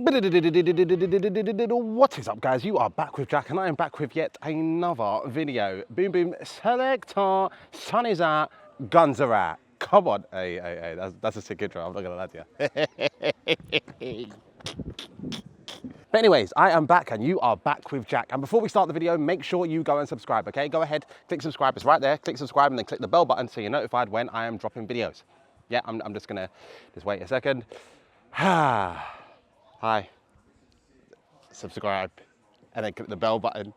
What is up, guys? You are back with Jack, and I am back with yet another video. Boom, boom, selector, sun is out, guns are out. Come on. Hey, that's a sick intro, I'm not gonna lie to you. But anyways, I am back and you are back with Jack. And before we start the video, make sure you go and subscribe, okay? Go ahead, click subscribe, it's right there. Click subscribe and then click the bell button so you're notified when I am dropping videos. Yeah, I'm just gonna, just wait a second. Hi, subscribe, and then click the bell button,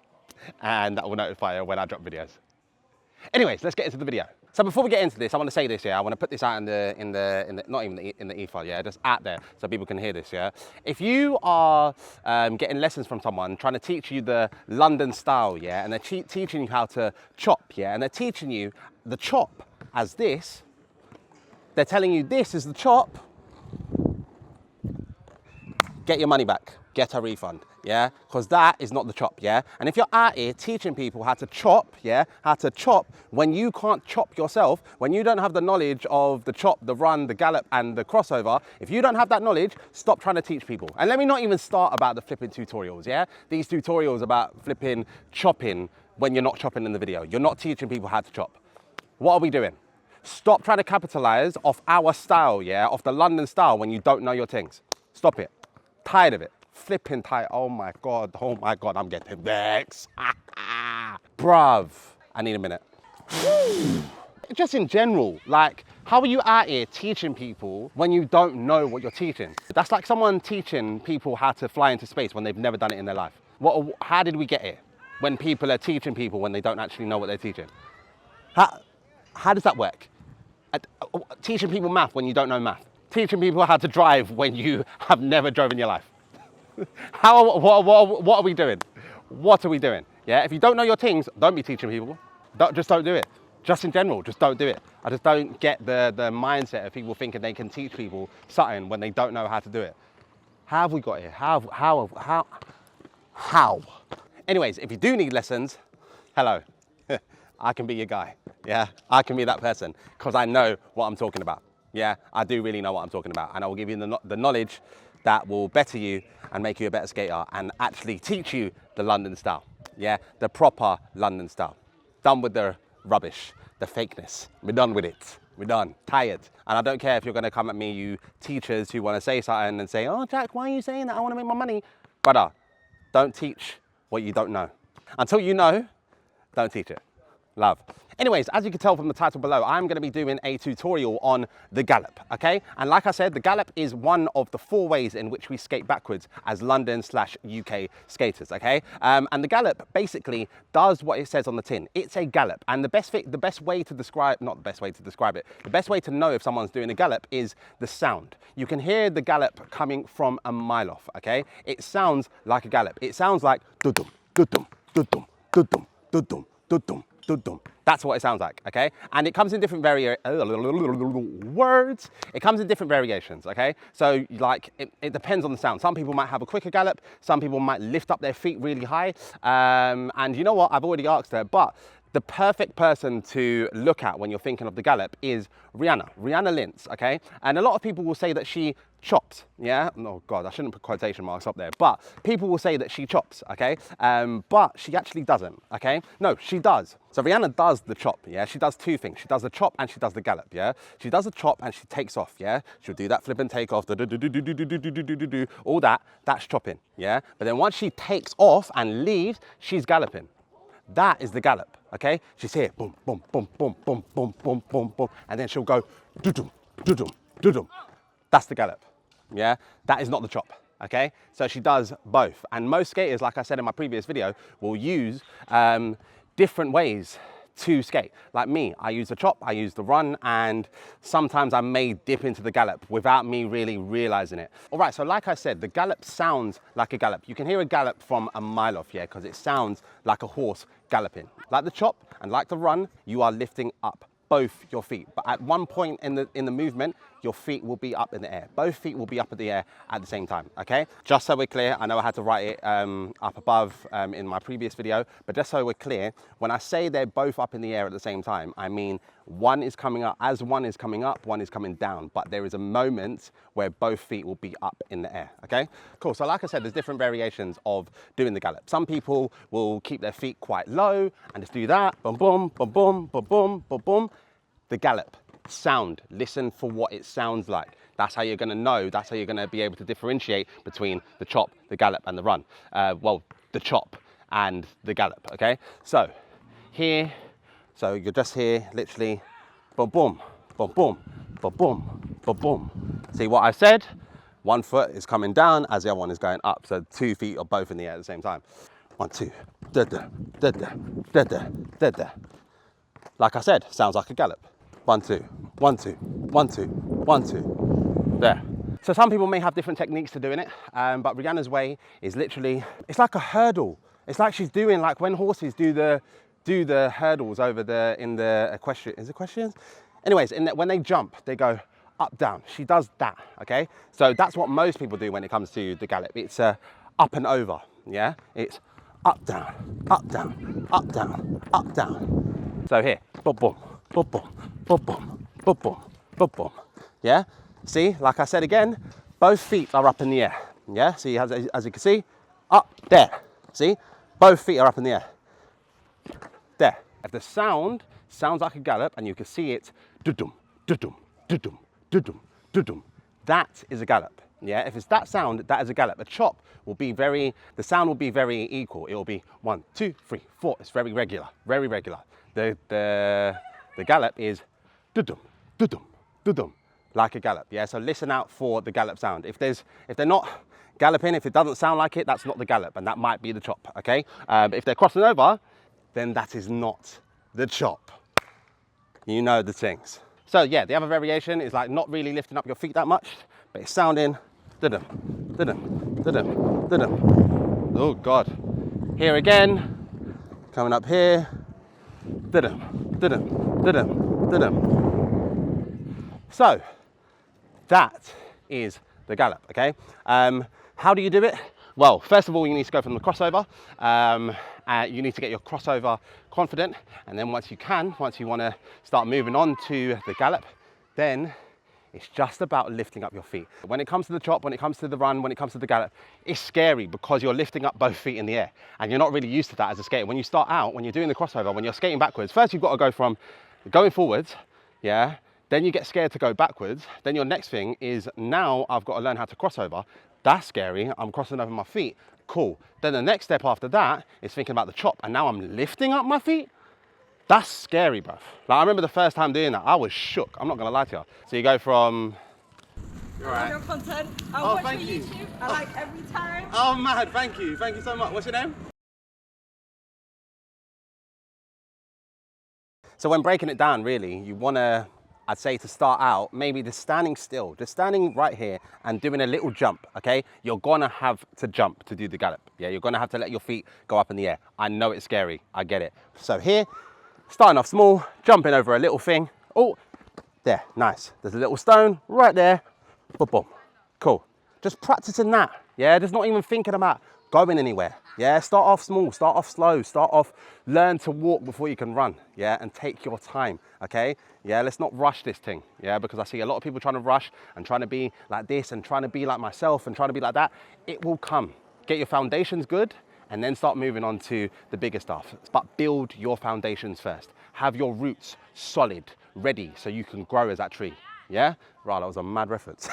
and that will notify you when I drop videos. Anyways, let's get into the video. So before we get into this, I want to say this, yeah. I want to put this out in the not even in the ether, yeah, just out there so people can hear this, yeah. If you are getting lessons from someone trying to teach you the London style, yeah, and they're teaching you how to chop, yeah, and they're teaching you the chop as this, they're telling you this is the chop. Get your money back, get a refund, yeah? Because that is not the chop, yeah? And if you're out here teaching people how to chop, yeah? How to chop when you can't chop yourself, when you don't have the knowledge of the chop, the run, the gallop, and the crossover, if you don't have that knowledge, stop trying to teach people. And let me not even start about the flipping tutorials, yeah? These tutorials about flipping chopping when you're not chopping in the video. You're not teaching people how to chop. What are we doing? Stop trying to capitalize off our style, yeah? Off the London style when you don't know your things. Stop it. Tired of it, flipping tired. Oh my God, I'm getting vexed. Bruv, I need a minute. Just in general, like, how are you out here teaching people when you don't know what you're teaching? That's like someone teaching people how to fly into space when they've never done it in their life. How did we get here? When people are teaching people when they don't actually know what they're teaching. How does that work? Teaching people math when you don't know math. Teaching people how to drive when you have never driven in your life. What are we doing? What are we doing? Yeah, if you don't know your things, don't be teaching people. Just don't do it. Just in general, just don't do it. I just don't get the mindset of people thinking they can teach people something when they don't know how to do it. How have we got here? How? Anyways, if you do need lessons, hello. I can be your guy. Yeah, I can be that person because I know what I'm talking about. Yeah, I do really know what I'm talking about, and I will give you the knowledge that will better you and make you a better skater and actually teach you the London style. Yeah, the proper London style. Done with the rubbish, the fakeness. We're done with it. We're done. Tired. And I don't care if you're going to come at me, you teachers who want to say something and say, oh, Jack, why are you saying that? I want to make my money. Brother, don't teach what you don't know. Until you know, don't teach it. Love. Anyways, as you can tell from the title below, I'm going to be doing a tutorial on the gallop, okay? And like I said, the gallop is one of the 4 ways in which we skate backwards as London/UK skaters, okay? And the gallop basically does what it says on the tin. It's a gallop, and the best way to describe, not the best way to describe it, the best way to know if someone's doing a gallop is the sound. You can hear the gallop coming from a mile off, okay? It sounds like a gallop. It sounds like dudum, dudum, dudum, dudum, dudum, dudum. That's what it sounds like, okay? And it comes in different words. It comes in different variations, okay? So like, it depends on the sound. Some people might have a quicker gallop. Some people might lift up their feet really high. And you know what? I've already asked her, but the perfect person to look at when you're thinking of the gallop is Rihanna Lintz, okay? And a lot of people will say that she chops, yeah? Oh God, I shouldn't put quotation marks up there, but people will say that she chops, okay? But she actually doesn't, okay? No, she does. So Rihanna does the chop, yeah? She does 2 things. She does the chop and she does the gallop, yeah? She does the chop and she takes off, yeah? She'll do that flip and take off, all that, that's chopping, yeah? But then once she takes off and leaves, she's galloping. That is the gallop, okay? She's here, boom, boom, boom, boom, boom, boom, boom, boom, boom, and then she'll go doo-dum, doo-dum, doo-dum. That's the gallop, yeah? That is not the chop, okay? So she does both. And most skaters, like I said in my previous video, will use different ways to skate. Like me, I use the chop, I use the run, and sometimes I may dip into the gallop without me really realizing it. All right, so like I said, the gallop sounds like a gallop. You can hear a gallop from a mile off, yeah, because it sounds like a horse galloping. Like the chop and like the run, you are lifting up both your feet. But at one point in the movement, your feet will be up in the air. Both feet will be up in the air at the same time, okay? Just so we're clear, I know I had to write it up above in my previous video, but just so we're clear, when I say they're both up in the air at the same time, I mean one is coming up, as one is coming up, one is coming down, but there is a moment where both feet will be up in the air, okay? Cool, so like I said, there's different variations of doing the gallop. Some people will keep their feet quite low and just do that, boom, boom, boom, boom, boom, boom, boom, boom. The gallop, sound, listen for what it sounds like. That's how you're gonna know, that's how you're gonna be able to differentiate between the chop, the gallop and the run. Well, the chop and the gallop, okay? So here, so you're just here, literally, boom, boom, boom, boom, boom, boom, boom, boom. See what I said? One foot is coming down as the other one is going up. So 2 feet are both in the air at the same time. 1, 2, da da, da da, da da, da da. Like I said, sounds like a gallop. 1, 2, 1, 2, 1, 2, 1, 2. There. So some people may have different techniques to doing it, but Rihanna's way is literally, it's like a hurdle. It's like she's doing like when horses do the hurdles over in the equestrian, is it equestrians? Anyways, when they jump, they go up, down. She does that, okay? So that's what most people do when it comes to the gallop. It's up and over, yeah? It's up, down, up, down, up, down, up, down. So here, boom, boom, boom, boom, boom, boom, boom, boom, boom, boom, yeah? See, like I said again, both feet are up in the air, yeah? See, as you can see, up, there, see? Both feet are up in the air. There. If the sound sounds like a gallop and you can see it, dudum, dudum, dudum, dudum, dudum, that is a gallop. Yeah, if it's that sound, that is a gallop. A chop will be the sound will be very equal. It will be 1, 2, 3, 4. It's very regular, very regular. The gallop is dudum, dudum, dudum, like a gallop. Yeah, so listen out for the gallop sound. If they're not galloping, if it doesn't sound like it, that's not the gallop, and that might be the chop. Okay, if they're crossing over, then that is not the chop. You know the things. So yeah, the other variation is like not really lifting up your feet that much, but it's sounding da-dum, da-dum, da-dum, da-dum. Oh God. Here again, coming up here, da-dum, da-dum, da-dum, da-dum. So that is the gallop, okay? How do you do it? Well, first of all, you need to go from the crossover. You need to get your crossover confident. And then once you want to start moving on to the gallop, then it's just about lifting up your feet. When it comes to the chop, when it comes to the run, when it comes to the gallop, it's scary because you're lifting up both feet in the air and you're not really used to that as a skater. When you start out, when you're doing the crossover, when you're skating backwards, first you've got to go from going forwards, yeah, then you get scared to go backwards. Then your next thing is now I've got to learn how to cross over. That's scary, I'm crossing over my feet, cool. Then the next step after that is thinking about the chop and now I'm lifting up my feet. That's scary, bruv. Like, I remember the first time doing that, I was shook. I'm not gonna lie to you. So you go from... You're right. Your content. I watch your YouTube. I like every time. Oh man, thank you so much. What's your name? So when breaking it down, really, you wanna, I'd say to start out, maybe just standing still, just standing right here and doing a little jump, okay? You're gonna have to jump to do the gallop. Yeah, you're gonna have to let your feet go up in the air. I know it's scary, I get it. So here, starting off small, jumping over a little thing. Oh, there, nice. There's a little stone right there. Boom, boom, cool. Just practicing that, yeah? Just not even thinking about going anywhere, yeah? Start off small, start off slow, learn to walk before you can run, yeah? And take your time, okay? Yeah, let's not rush this thing, yeah? Because I see a lot of people trying to rush and trying to be like this and trying to be like myself and trying to be like that. It will come. Get your foundations good, and then start moving on to the bigger stuff. But build your foundations first. Have your roots solid, ready, so you can grow as that tree, yeah? Right, that was a mad reference.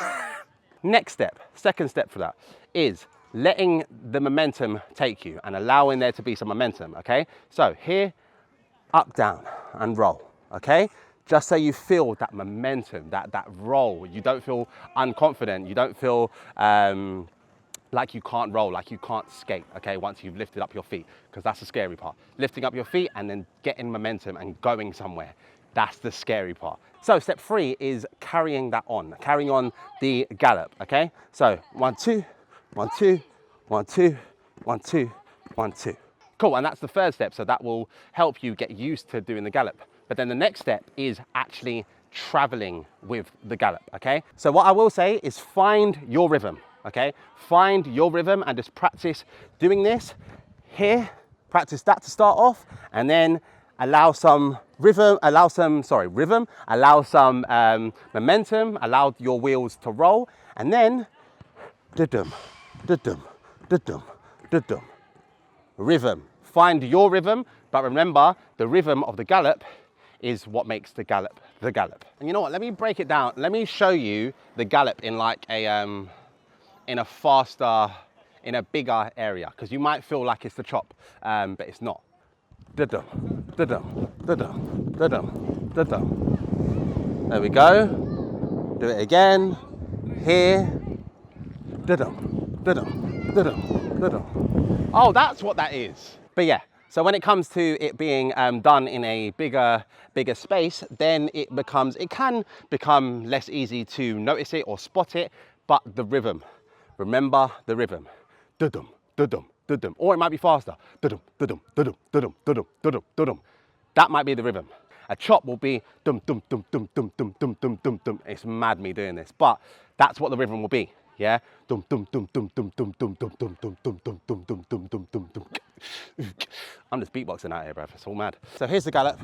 Next step, second step for that, is letting the momentum take you and allowing there to be some momentum, okay? So here, up, down, and roll, okay? Just so you feel that momentum, that roll. You don't feel unconfident, you don't feel, like you can't roll, like you can't skate, okay, once you've lifted up your feet, because that's the scary part. Lifting up your feet and then getting momentum and going somewhere. That's the scary part. So step 3 is carrying on the gallop, okay? So 1, 2, 1, 2, 1, 2, 1, 2, 1, 2. Cool, and that's the third step, so that will help you get used to doing the gallop. But then the next step is actually traveling with the gallop, okay? So what I will say is find your rhythm, okay? Find your rhythm and just practice doing this here, practice that to start off, and then allow some rhythm, allow some momentum, allow your wheels to roll, and then da-dum, da-dum, da-dum, da-dum. Rhythm. Find your rhythm, but remember the rhythm of the gallop is what makes the gallop the gallop. And you know what, let me break it down. Let me show you the gallop in like a, in a faster, in a bigger area, because you might feel like it's the chop, but it's not. Da-dum, da-dum, da-dum, da-dum, da-dum. There we go. Do it again. Here. Da-dum, da-dum, da-dum, da-dum. Oh, that's what that is. But yeah, so when it comes to it being done in a bigger space, then it can become less easy to notice it or spot it, but the rhythm, remember the rhythm. Da-dum, da-dum, da-dum. Or it might be faster. Da-dum, da-dum, da-dum, da-dum, da-dum, da-dum, da-dum. That might be the rhythm. A chop will be dum, dum, dum, dum, dum, dum, dum, dum, dum, dum. It's mad me doing this, but that's what the rhythm will be. Yeah, dum dum dum dum dum dum dum dum dum dum dum dum dum dum dum dum dum dum. I'm just beatboxing out here, bruv. It's all mad. So here's the gallop.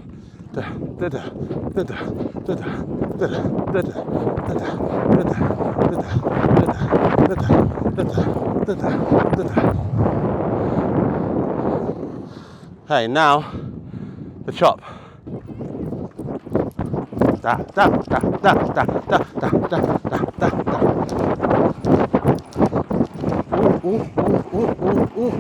Hey, now the chop. Da da da da da da da da da da. Ooh, ooh, ooh, ooh, ooh.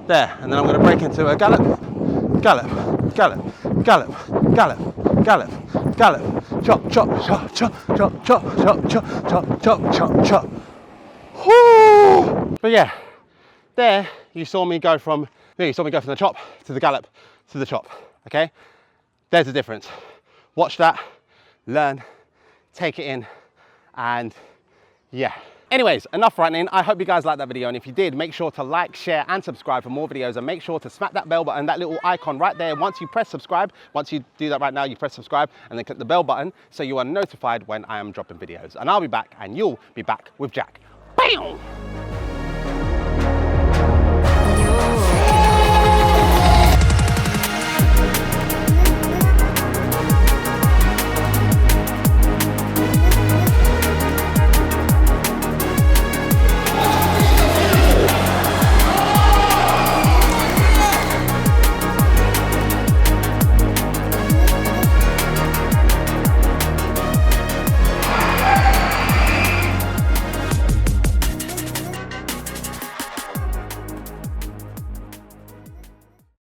There, and then I'm going to break into a gallop, gallop, gallop, gallop, gallop, gallop, gallop, chop, chop, chop, chop, chop, chop, chop, chop, chop, chop, chop, chop. Whoo! But yeah, there you saw me go from the chop to the gallop to the chop. Okay, there's the difference. Watch that. Learn, take it in, and yeah. Anyways, enough ranting. I hope you guys liked that video, and if you did, make sure to like, share, and subscribe for more videos, and make sure to smack that bell button, that little icon right there. Once you press subscribe, once you do that right now, you press subscribe, and then click the bell button, so you are notified when I am dropping videos. And I'll be back, and you'll be back with Jack. Bam!